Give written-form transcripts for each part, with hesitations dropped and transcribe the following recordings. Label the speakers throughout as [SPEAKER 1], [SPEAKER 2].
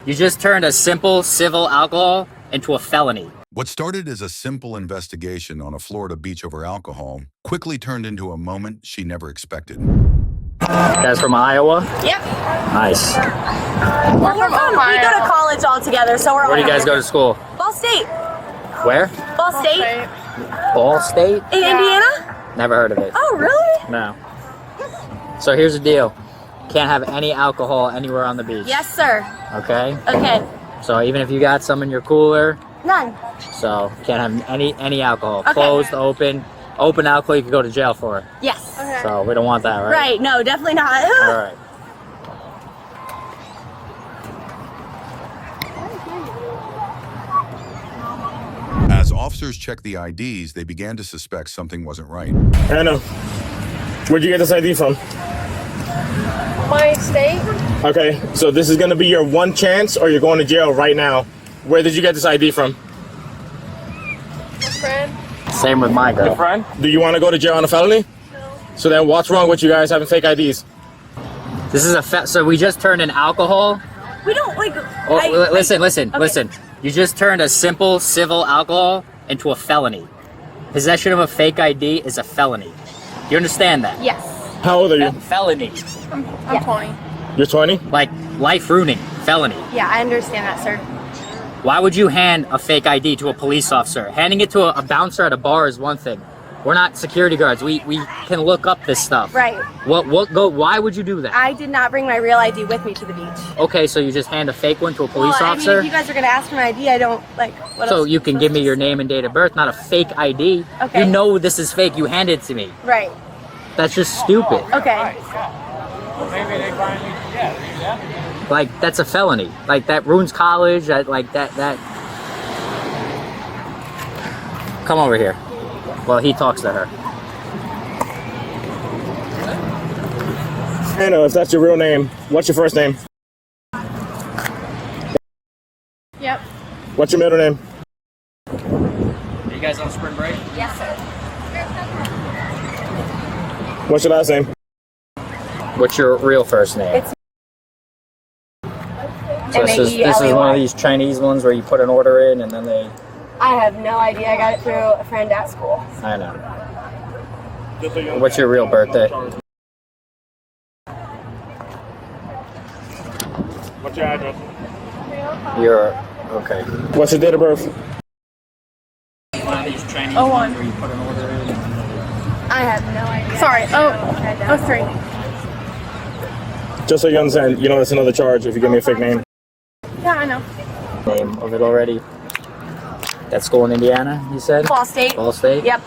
[SPEAKER 1] You just turned a simple civil alcohol into a felony.
[SPEAKER 2] What started as a simple investigation on a Florida beach over alcohol quickly turned into a moment she never expected.
[SPEAKER 1] You guys from Iowa?
[SPEAKER 3] Yep.
[SPEAKER 1] Nice.
[SPEAKER 3] Well, we're from, we go to college all together, so we're
[SPEAKER 1] Where do you guys go to school?
[SPEAKER 3] Ball State.
[SPEAKER 1] Where?
[SPEAKER 3] Ball State.
[SPEAKER 1] Ball State?
[SPEAKER 3] In Indiana?
[SPEAKER 1] Never heard of it.
[SPEAKER 3] Oh, really?
[SPEAKER 1] No. So here's the deal. Can't have any alcohol anywhere on the beach.
[SPEAKER 3] Yes, sir.
[SPEAKER 1] Okay?
[SPEAKER 3] Okay.
[SPEAKER 1] So even if you got some in your cooler,
[SPEAKER 3] None.
[SPEAKER 1] so can't have any alcohol.
[SPEAKER 3] Okay.
[SPEAKER 1] Closed, open alcohol you could go to jail for.
[SPEAKER 3] Yes. Okay.
[SPEAKER 1] So we don't want that, right?
[SPEAKER 3] Right. No, definitely not.
[SPEAKER 1] All right.
[SPEAKER 2] As officers checked the IDs, they began to suspect something wasn't right.
[SPEAKER 4] Anna, where'd you get this ID from?
[SPEAKER 5] My state.
[SPEAKER 4] Okay, so this is gonna be your one chance or you're going to jail right now. Where did you get this ID from?
[SPEAKER 5] My friend.
[SPEAKER 1] Same with my girl.
[SPEAKER 4] Friend? Do you want to go to jail on a felony?
[SPEAKER 5] No.
[SPEAKER 4] So then what's wrong with you guys having fake IDs?
[SPEAKER 1] This is so we just turned an alcohol.
[SPEAKER 3] We don't like.
[SPEAKER 1] Oh, listen.
[SPEAKER 3] Okay.
[SPEAKER 1] You just turned a simple civil alcohol into a felony. Possession of a fake ID is a felony. You understand that?
[SPEAKER 3] Yes.
[SPEAKER 4] How old are you?
[SPEAKER 1] Felony.
[SPEAKER 5] I'm 20.
[SPEAKER 4] You're 20?
[SPEAKER 1] Like life ruining felony.
[SPEAKER 3] Yeah, I understand that, sir.
[SPEAKER 1] Why would you hand a fake ID to a police officer? Handing it to a bouncer at a bar is one thing. We're not security guards. We can look up this stuff.
[SPEAKER 3] Right.
[SPEAKER 1] Why would you do that?
[SPEAKER 3] I did not bring my real ID with me to the beach.
[SPEAKER 1] Okay, so you just hand a fake one to a police officer?
[SPEAKER 3] I mean, if you guys are gonna ask for my ID, I don't like. What
[SPEAKER 1] So
[SPEAKER 3] else
[SPEAKER 1] you can give me your name and date of birth, not a fake ID.
[SPEAKER 3] Okay.
[SPEAKER 1] You know this is fake. You hand it to me.
[SPEAKER 3] Right.
[SPEAKER 1] That's just stupid.
[SPEAKER 3] Okay.
[SPEAKER 1] Like that's a felony. Like that ruins college. That. Come over here. Well, he talks to her.
[SPEAKER 4] Anna, if that's your real name, what's your first name?
[SPEAKER 5] Yep.
[SPEAKER 4] What's your middle name?
[SPEAKER 1] Are you guys on spring break?
[SPEAKER 3] Yes, sir.
[SPEAKER 4] What's your last name?
[SPEAKER 1] What's your real first name?
[SPEAKER 3] It's
[SPEAKER 1] So this is one of these Chinese ones where you put an order in and then they.
[SPEAKER 3] I have no idea. I got it through a friend at school.
[SPEAKER 1] I know. What's your real birthday?
[SPEAKER 4] What's your address?
[SPEAKER 1] You're okay.
[SPEAKER 4] What's your date of birth?
[SPEAKER 1] One of these Chinese
[SPEAKER 5] Oh,
[SPEAKER 1] ones
[SPEAKER 5] one.
[SPEAKER 1] where you put an order in.
[SPEAKER 3] I have no idea.
[SPEAKER 5] Sorry. Oh, 03.
[SPEAKER 4] Just so you understand, you know that's another charge if you give me a fake name.
[SPEAKER 5] Yeah, I know.
[SPEAKER 1] Name of it already. That school in Indiana, you said?
[SPEAKER 3] Ball State.
[SPEAKER 1] Ball State?
[SPEAKER 3] Yep.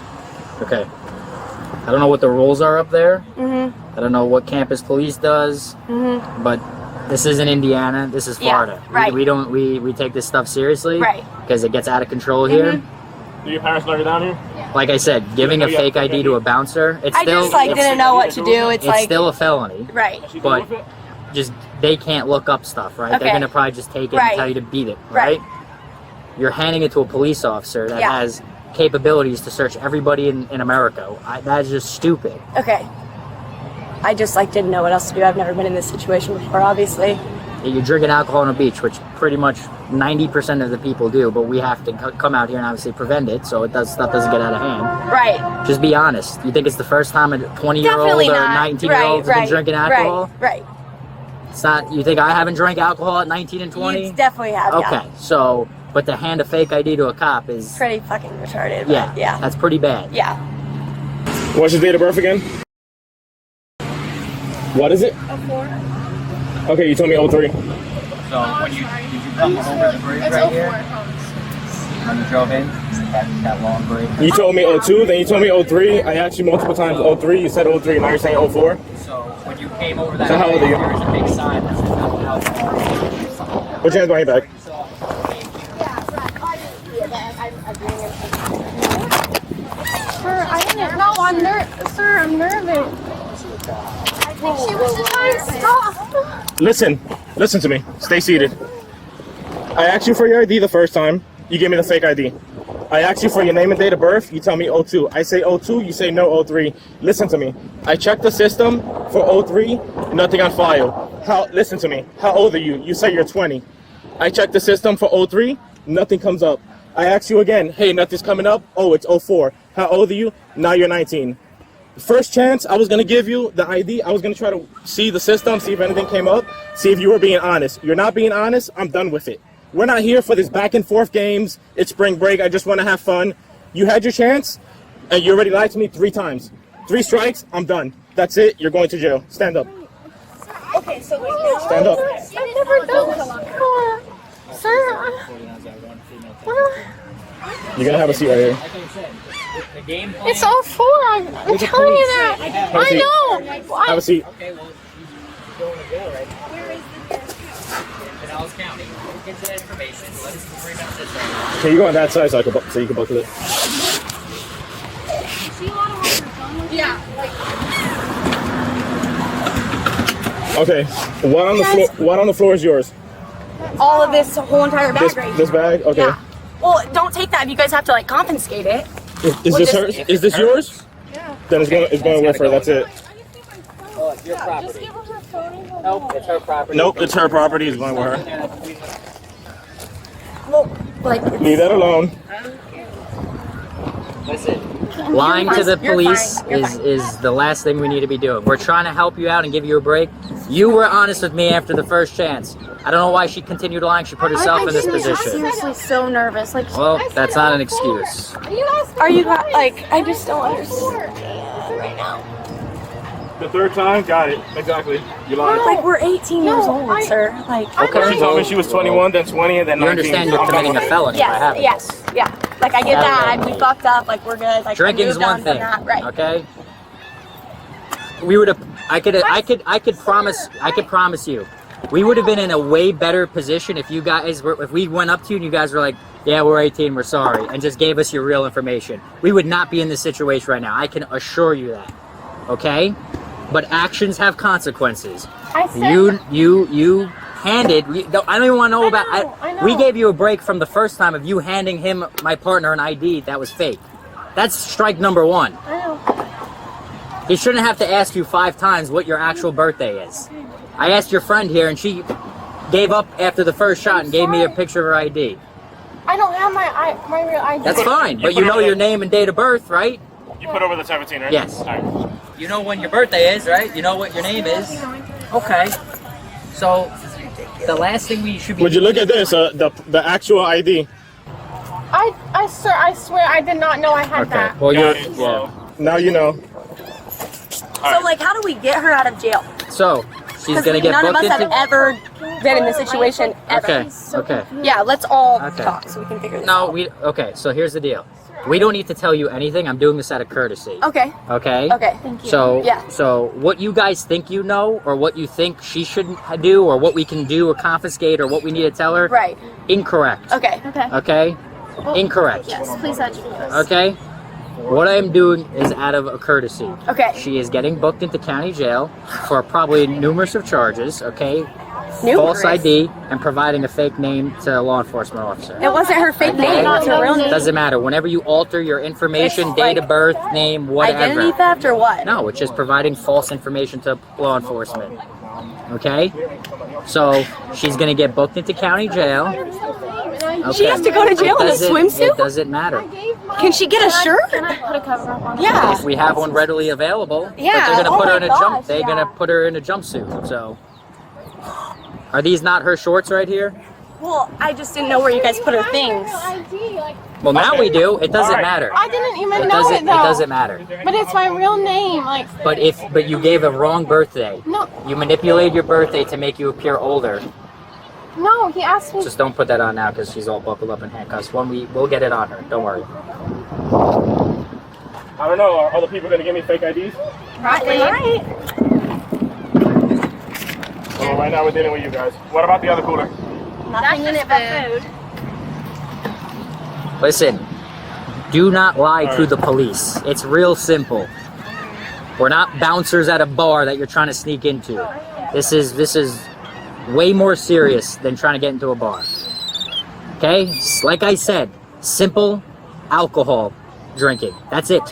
[SPEAKER 1] Okay. I don't know what the rules are up there. I don't know what campus police does. But this isn't Indiana. This is Florida.
[SPEAKER 3] Yeah, right.
[SPEAKER 1] We take this stuff seriously.
[SPEAKER 3] Right.
[SPEAKER 1] Because it gets out of control here.
[SPEAKER 4] Do your parents know you're down here?
[SPEAKER 1] Like I said, giving a fake ID to a bouncer, it's
[SPEAKER 3] I
[SPEAKER 1] still
[SPEAKER 3] just didn't know what to do. It's like
[SPEAKER 1] still a felony.
[SPEAKER 3] right.
[SPEAKER 1] But just they can't look up stuff, right?
[SPEAKER 3] Okay.
[SPEAKER 1] They're gonna probably just take it
[SPEAKER 3] Right.
[SPEAKER 1] and tell you to beat it, right? You're handing it to a police officer that has capabilities to search everybody in America. That's just stupid.
[SPEAKER 3] Okay. I just didn't know what else to do. I've never been in this situation before, obviously.
[SPEAKER 1] You're drinking alcohol on a beach, which pretty much 90% of the people do, but we have to come out here and obviously prevent it so stuff doesn't get out of hand.
[SPEAKER 3] Right.
[SPEAKER 1] Just be honest. You think it's the first time a 20-year-old
[SPEAKER 3] Definitely
[SPEAKER 1] or
[SPEAKER 3] not.
[SPEAKER 1] 19-year-old has been drinking alcohol?
[SPEAKER 3] Right.
[SPEAKER 1] It's not. You think I haven't drank alcohol at 19 and 20?
[SPEAKER 3] You definitely have.
[SPEAKER 1] Okay, so but to hand a fake ID to a cop is
[SPEAKER 3] Pretty fucking retarded.
[SPEAKER 1] yeah,
[SPEAKER 3] But yeah.
[SPEAKER 1] that's pretty bad.
[SPEAKER 3] Yeah.
[SPEAKER 4] What's your date of birth again? What is it?
[SPEAKER 5] 04.
[SPEAKER 4] Okay, you told me 03.
[SPEAKER 1] So when you come over the bridge
[SPEAKER 5] It's
[SPEAKER 1] right
[SPEAKER 5] 04.
[SPEAKER 1] here, when you drove in, that long bridge.
[SPEAKER 4] You told me 02, then you told me 03. I asked you multiple times 03. You said 03. Now you're saying 04.
[SPEAKER 1] So when you came over that
[SPEAKER 4] So how old
[SPEAKER 1] bridge,
[SPEAKER 4] are you?
[SPEAKER 1] there was a big sign that said no alcohol.
[SPEAKER 4] Put your hands behind your back.
[SPEAKER 5] Sir, I didn't know. Sir, I'm nervous. She was just trying to stop.
[SPEAKER 4] Listen to me. Stay seated. I asked you for your ID the first time. You gave me the fake ID. I asked you for your name and date of birth. You tell me 02. I say 02. You say no 03. Listen to me. I checked the system for 03. Nothing on file. Listen to me. How old are you? You say you're 20. I check the system for 03, nothing comes up. I ask you again, hey, nothing's coming up. Oh, it's 04. How old are you? Now you're 19. First chance, I was gonna give you the ID. I was gonna try to see the system, see if anything came up, see if you were being honest. You're not being honest, I'm done with it. We're not here for this back and forth games. It's spring break, I just wanna have fun. You had your chance, and you already lied to me 3 times. 3 strikes, I'm done. That's it, you're going to jail. Stand up.
[SPEAKER 3] Okay, so wait.
[SPEAKER 4] Stand up.
[SPEAKER 5] I've never done this before. Sir,
[SPEAKER 4] You're gonna have a seat right here.
[SPEAKER 5] it's 04. I'm telling you that. I know.
[SPEAKER 4] Have a seat.
[SPEAKER 1] Okay, well, you're going to jail, right? Where is the Pinellas County. Get to that information. Let us 3 minutes this right.
[SPEAKER 4] Can you go on that side so you can buckle it?
[SPEAKER 5] Yeah.
[SPEAKER 4] Okay. What on the floor is yours?
[SPEAKER 3] All of this whole entire bag right here.
[SPEAKER 4] This bag? Okay.
[SPEAKER 3] Yeah. Well, don't take that if you guys have to like confiscate it.
[SPEAKER 4] Is this hers? Is this yours?
[SPEAKER 5] Yeah.
[SPEAKER 4] Then it's going with her. That's it.
[SPEAKER 1] Oh, it's your property.
[SPEAKER 5] Just give her her phone.
[SPEAKER 1] Nope, it's her property.
[SPEAKER 4] Nope, it's her property. It's going with her.
[SPEAKER 3] Well, like
[SPEAKER 4] Leave that alone.
[SPEAKER 1] Listen, lying to the
[SPEAKER 3] You're
[SPEAKER 1] police
[SPEAKER 3] fine. You're
[SPEAKER 1] is the last thing we need to be doing. We're trying to help you out and give you a break. You were honest with me after the first chance. I don't know why she continued lying. She put herself in this
[SPEAKER 3] I'm
[SPEAKER 1] position.
[SPEAKER 3] seriously so nervous. Like,
[SPEAKER 1] Well, that's not an excuse.
[SPEAKER 3] are you like? I just don't understand right now.
[SPEAKER 4] The 3rd time? Got it. Exactly. You lied.
[SPEAKER 3] Like we're 18 years old, sir. Like,
[SPEAKER 1] Okay.
[SPEAKER 4] She told me she was 21, then 20, and then
[SPEAKER 1] You
[SPEAKER 4] 19.
[SPEAKER 1] understand you're committing a felony by having
[SPEAKER 3] yes, yeah. Like I get that. We fucked up. Like we're good. Like
[SPEAKER 1] Drinking is
[SPEAKER 3] moved on
[SPEAKER 1] one thing,
[SPEAKER 3] from that. Right.
[SPEAKER 1] okay? We would have. I could promise you, we would have been in a way better position if you guys were. If we went up to you and you guys were like, "Yeah, we're 18, we're sorry," and just gave us your real information. We would not be in this situation right now. I can assure you that. Okay? But actions have consequences.
[SPEAKER 5] I said
[SPEAKER 1] You handed. I don't even want to know about.
[SPEAKER 5] I know.
[SPEAKER 1] We gave you a break from the first time of you handing him, my partner, an ID that was fake. That's strike number 1.
[SPEAKER 5] I know.
[SPEAKER 1] He shouldn't have to ask you 5 times what your actual birthday is. I asked your friend here, and she gave up after the first shot and gave me a picture of her ID.
[SPEAKER 5] I don't have my real ID.
[SPEAKER 1] That's fine, but you know your name and date of birth, right?
[SPEAKER 4] You put over the 17, right?
[SPEAKER 1] Yes.
[SPEAKER 4] All right.
[SPEAKER 1] You know when your birthday is, right? You know what your name is. Okay. So the last thing we should be.
[SPEAKER 4] Would you look at this? The actual ID.
[SPEAKER 5] Sir, I swear I did not know I had
[SPEAKER 1] Okay.
[SPEAKER 5] that.
[SPEAKER 1] Well, you're.
[SPEAKER 4] Got it.
[SPEAKER 1] Yeah.
[SPEAKER 4] Now you know.
[SPEAKER 3] So like, how do we get her out of jail?
[SPEAKER 1] So she's
[SPEAKER 3] Because
[SPEAKER 1] gonna get
[SPEAKER 3] none of
[SPEAKER 1] booked
[SPEAKER 3] us have
[SPEAKER 1] into.
[SPEAKER 3] ever been in this situation ever.
[SPEAKER 1] Okay. Okay.
[SPEAKER 3] Yeah, let's all
[SPEAKER 1] Okay.
[SPEAKER 3] talk so we can figure this
[SPEAKER 1] No,
[SPEAKER 3] out.
[SPEAKER 1] we. Okay. So here's the deal. We don't need to tell you anything. I'm doing this out of courtesy.
[SPEAKER 3] Okay.
[SPEAKER 1] Okay.
[SPEAKER 3] Okay. Thank you.
[SPEAKER 1] So,
[SPEAKER 3] Yeah.
[SPEAKER 1] so what you guys think you know, or what you think she should do, or what we can do, or confiscate, or what we need to tell her,
[SPEAKER 3] Right.
[SPEAKER 1] incorrect.
[SPEAKER 3] Okay.
[SPEAKER 5] Okay.
[SPEAKER 1] Okay? Incorrect.
[SPEAKER 5] Yes, please educate us.
[SPEAKER 1] Okay? What I am doing is out of a courtesy.
[SPEAKER 3] Okay.
[SPEAKER 1] She is getting booked into county jail for probably numerous of charges, okay?
[SPEAKER 3] Numerous.
[SPEAKER 1] False ID and providing a fake name to a law enforcement officer.
[SPEAKER 3] It wasn't her fake name. It's her real name.
[SPEAKER 1] Doesn't matter. Whenever you alter your information,
[SPEAKER 3] It's
[SPEAKER 1] date
[SPEAKER 3] like
[SPEAKER 1] of birth, name, whatever.
[SPEAKER 3] Identity theft or what?
[SPEAKER 1] No, it's just providing false information to law enforcement. Okay? So she's gonna get booked into county jail. Okay.
[SPEAKER 3] She has to go to jail in a
[SPEAKER 1] It
[SPEAKER 3] swimsuit?
[SPEAKER 1] doesn't matter.
[SPEAKER 3] Can she get a shirt?
[SPEAKER 5] Can I put a cover up on it?
[SPEAKER 3] Yeah.
[SPEAKER 1] We have one readily available.
[SPEAKER 3] Yeah,
[SPEAKER 1] But they're gonna
[SPEAKER 3] oh
[SPEAKER 1] put her
[SPEAKER 3] my
[SPEAKER 1] in a
[SPEAKER 3] gosh,
[SPEAKER 1] They're
[SPEAKER 3] yeah.
[SPEAKER 1] gonna put her in a jumpsuit. So are these not her shorts right here?
[SPEAKER 3] Well, I just didn't know where you guys put her things.
[SPEAKER 5] ID, like,
[SPEAKER 1] Well, now we do. It doesn't
[SPEAKER 4] Alright.
[SPEAKER 1] matter.
[SPEAKER 5] I didn't even
[SPEAKER 1] It
[SPEAKER 5] know
[SPEAKER 1] doesn't.
[SPEAKER 5] it
[SPEAKER 1] It
[SPEAKER 5] though.
[SPEAKER 1] doesn't matter.
[SPEAKER 5] But it's my real name. Like,
[SPEAKER 1] But you gave a wrong birthday.
[SPEAKER 5] no,
[SPEAKER 1] You manipulated your birthday to make you appear older.
[SPEAKER 5] no. He asked me.
[SPEAKER 1] Just don't put that on now because she's all buckled up in handcuffs. We'll get it on her. Don't worry.
[SPEAKER 4] I don't know. Are other people gonna give me fake IDs?
[SPEAKER 3] Right.
[SPEAKER 4] Well, right now we're dealing with you guys. What about the other cooler?
[SPEAKER 3] Nothing in it but food.
[SPEAKER 1] Listen, do not lie to the police. It's real simple. We're not bouncers at a bar that you're trying to sneak into. This is way more serious than trying to get into a bar. Okay? Like I said, simple alcohol drinking. That's it.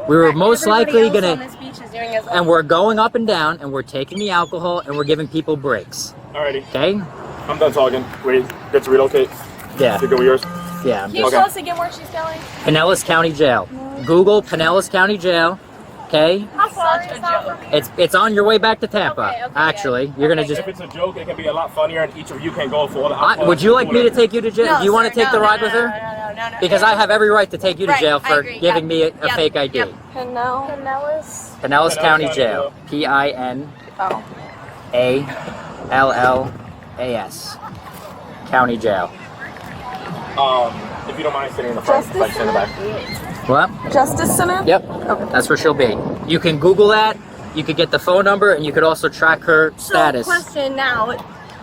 [SPEAKER 1] We were most likely
[SPEAKER 3] Everybody else
[SPEAKER 1] gonna,
[SPEAKER 3] on this beach is doing as well.
[SPEAKER 1] and we're going up and down, and we're taking the alcohol, and we're giving people breaks.
[SPEAKER 4] Alrighty.
[SPEAKER 1] Okay?
[SPEAKER 4] I'm done talking. Wait, get to relocate.
[SPEAKER 1] Yeah.
[SPEAKER 4] You good with yours?
[SPEAKER 1] Yeah.
[SPEAKER 3] Can you
[SPEAKER 4] Okay.
[SPEAKER 3] tell us again where she's going?
[SPEAKER 1] Pinellas County Jail. Google Pinellas County Jail. Okay.
[SPEAKER 3] How far is that from here?
[SPEAKER 1] It's on your way back to Tampa.
[SPEAKER 3] Okay, okay,
[SPEAKER 1] actually, you're gonna
[SPEAKER 3] Okay,
[SPEAKER 1] just.
[SPEAKER 4] If it's a joke, it can be a lot funnier, and each of you can go for all the.
[SPEAKER 1] Would you like me to take you to jail?
[SPEAKER 3] No,
[SPEAKER 1] Do you want
[SPEAKER 3] sir,
[SPEAKER 1] to take
[SPEAKER 3] no,
[SPEAKER 1] the ride
[SPEAKER 3] no,
[SPEAKER 1] with her?
[SPEAKER 3] No.
[SPEAKER 1] Because I have every right to take you to
[SPEAKER 3] Right,
[SPEAKER 1] jail
[SPEAKER 3] I
[SPEAKER 1] for
[SPEAKER 3] agree,
[SPEAKER 1] giving me a
[SPEAKER 3] yep,
[SPEAKER 1] fake ID.
[SPEAKER 3] yep. Pinellas.
[SPEAKER 1] Pinellas County
[SPEAKER 4] County
[SPEAKER 1] Jail.
[SPEAKER 3] Oh.
[SPEAKER 1] PINALLAS. County Jail.
[SPEAKER 4] If you don't mind sitting in the front,
[SPEAKER 3] Justice
[SPEAKER 4] like sit in the back.
[SPEAKER 1] What?
[SPEAKER 3] Justice Center?
[SPEAKER 1] Yep. That's where she'll be. You can Google that. You could get the phone number, and you could also track her status.
[SPEAKER 3] So, question now.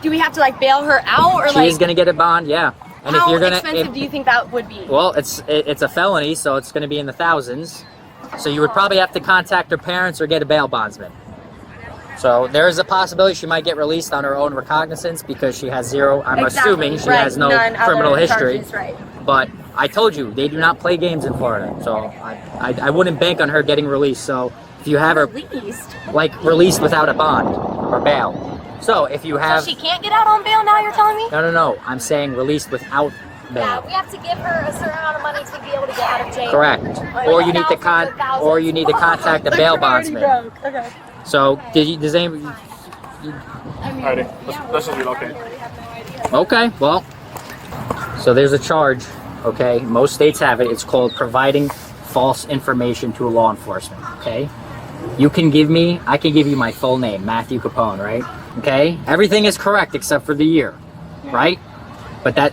[SPEAKER 3] Do we have to like bail her out or
[SPEAKER 1] She
[SPEAKER 3] like
[SPEAKER 1] is gonna get a bond, yeah. And
[SPEAKER 3] how
[SPEAKER 1] if you're gonna,
[SPEAKER 3] expensive do you think that would be?
[SPEAKER 1] well, it's a felony, so it's gonna be in the thousands. So you would probably have to contact her parents or get a bail bondsman. So there is a possibility she might get released on her own recognizance because she has zero. I'm assuming she
[SPEAKER 3] right,
[SPEAKER 1] has no
[SPEAKER 3] none
[SPEAKER 1] criminal
[SPEAKER 3] other
[SPEAKER 1] history.
[SPEAKER 3] charges, right.
[SPEAKER 1] But I told you they do not play games in Florida, so I wouldn't bank on her getting released. So if you have her
[SPEAKER 3] Released.
[SPEAKER 1] like released without a bond or bail, so if you have
[SPEAKER 3] So she can't get out on bail now, you're telling me?
[SPEAKER 1] no, I'm saying released without bail.
[SPEAKER 5] We have to give her a certain amount of money to be able to get out of jail.
[SPEAKER 1] Correct. Or you need to
[SPEAKER 5] Thousands.
[SPEAKER 1] contact the bail bondsman.
[SPEAKER 3] Okay.
[SPEAKER 1] So does any?
[SPEAKER 4] Alrighty, let's just relocate.
[SPEAKER 1] Okay, well, so there's a charge. Okay, most states have it. It's called providing false information to law enforcement. Okay, I can give you my full name, Matthew Capone, right? Okay, everything is correct except for the year, right? But that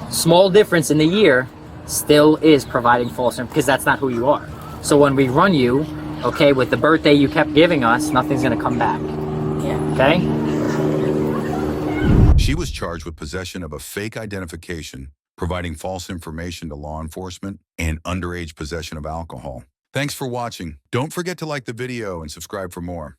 [SPEAKER 1] small difference in the year still is providing false information because that's not who you are. So when we run you, okay, with the birthday you kept giving us, nothing's gonna come back.
[SPEAKER 3] Yeah.
[SPEAKER 1] Okay.
[SPEAKER 2] She was charged with possession of a fake identification, providing false information to law enforcement, and underage possession of alcohol. Thanks for watching. Don't forget to like the video and subscribe for more.